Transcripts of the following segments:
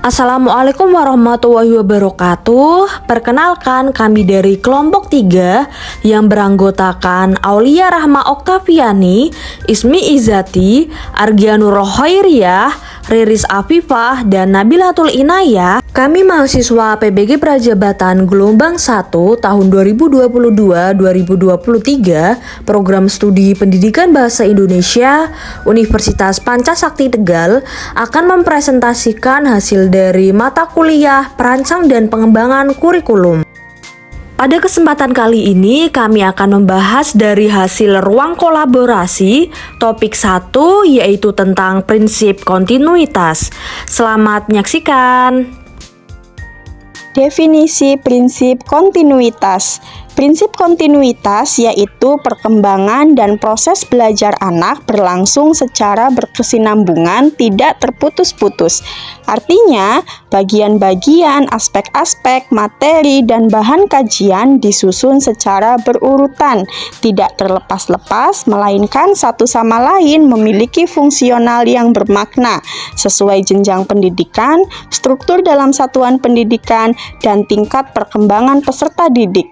Assalamualaikum warahmatullahi wabarakatuh. Perkenalkan, kami dari kelompok 3 yang beranggotakan Aulia Rahma Oktaviani, Ismi Izati, Argianur Rohairiyah, Riris Afifah, dan Nabilatul Inayah. Kami mahasiswa PBG Prajabatan gelombang 1 tahun 2022-2023 Program Studi Pendidikan Bahasa Indonesia Universitas Pancasakti Tegal akan mempresentasikan hasil dari mata kuliah Perancang dan Pengembangan Kurikulum. Pada kesempatan kali ini kami akan membahas dari hasil ruang kolaborasi topik 1 yaitu tentang prinsip kontinuitas. Selamat menyaksikan. Definisi prinsip kontinuitas. Prinsip kontinuitas yaitu perkembangan dan proses belajar anak berlangsung secara berkesinambungan, tidak terputus-putus. Artinya, bagian-bagian, aspek-aspek, materi, dan bahan kajian disusun secara berurutan, tidak terlepas-lepas, melainkan satu sama lain memiliki fungsional yang bermakna, sesuai jenjang pendidikan, struktur dalam satuan pendidikan, dan tingkat perkembangan peserta didik.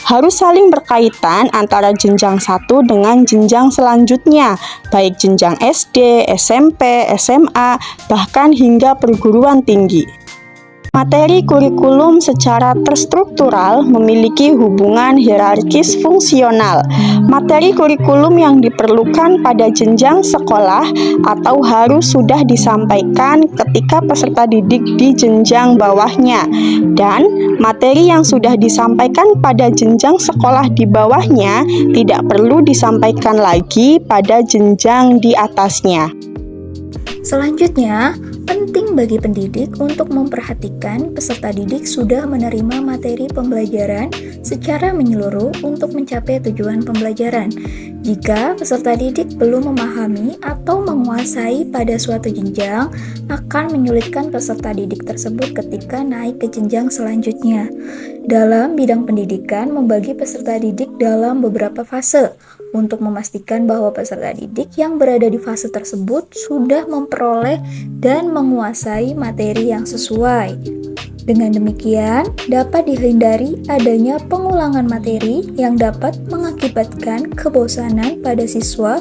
Harus saling berkaitan antara jenjang satu dengan jenjang selanjutnya, baik jenjang SD, SMP, SMA, bahkan hingga perguruan tinggi. Materi kurikulum secara terstruktural memiliki hubungan hierarkis fungsional. Materi kurikulum yang diperlukan pada jenjang sekolah atau harus sudah disampaikan ketika peserta didik di jenjang bawahnya, dan materi yang sudah disampaikan pada jenjang sekolah di bawahnya tidak perlu disampaikan lagi pada jenjang di atasnya. Selanjutnya, penting bagi pendidik untuk memperhatikan peserta didik sudah menerima materi pembelajaran secara menyeluruh untuk mencapai tujuan pembelajaran. Jika peserta didik belum memahami atau menguasai pada suatu jenjang, akan menyulitkan peserta didik tersebut ketika naik ke jenjang selanjutnya. Dalam bidang pendidikan, membagi peserta didik dalam beberapa fase untuk memastikan bahwa peserta didik yang berada di fase tersebut sudah memperoleh dan menguasai materi yang sesuai. Dengan demikian, dapat dihindari adanya pengulangan materi yang dapat mengakibatkan kebosanan pada siswa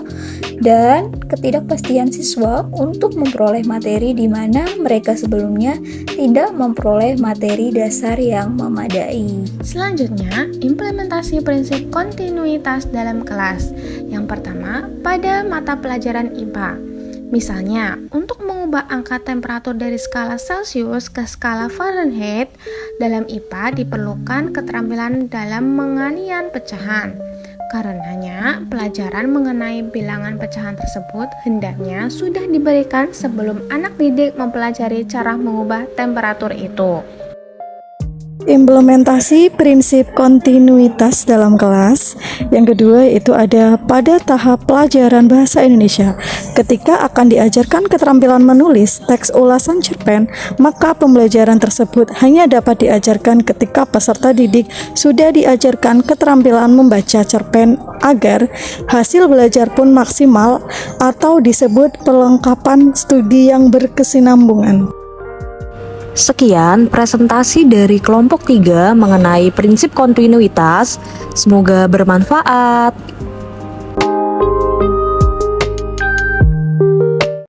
dan ketidakpastian siswa untuk memperoleh materi di mana mereka sebelumnya tidak memperoleh materi dasar yang memadai. Selanjutnya, implementasi prinsip kontinuitas dalam kelas. Yang pertama, pada mata pelajaran IPA. Misalnya, untuk mengubah angka temperatur dari skala Celcius ke skala Fahrenheit, dalam IPA diperlukan keterampilan dalam menganian pecahan. Karenanya, pelajaran mengenai bilangan pecahan tersebut hendaknya sudah diberikan sebelum anak didik mempelajari cara mengubah temperatur itu. Implementasi prinsip kontinuitas dalam kelas. Yang kedua itu ada pada tahap pelajaran bahasa Indonesia. Ketika akan diajarkan keterampilan menulis teks ulasan cerpen, maka pembelajaran tersebut hanya dapat diajarkan ketika peserta didik sudah diajarkan keterampilan membaca cerpen agar hasil belajar pun maksimal atau disebut perlengkapan studi yang berkesinambungan. Sekian presentasi dari kelompok 3 mengenai prinsip kontinuitas. Semoga bermanfaat.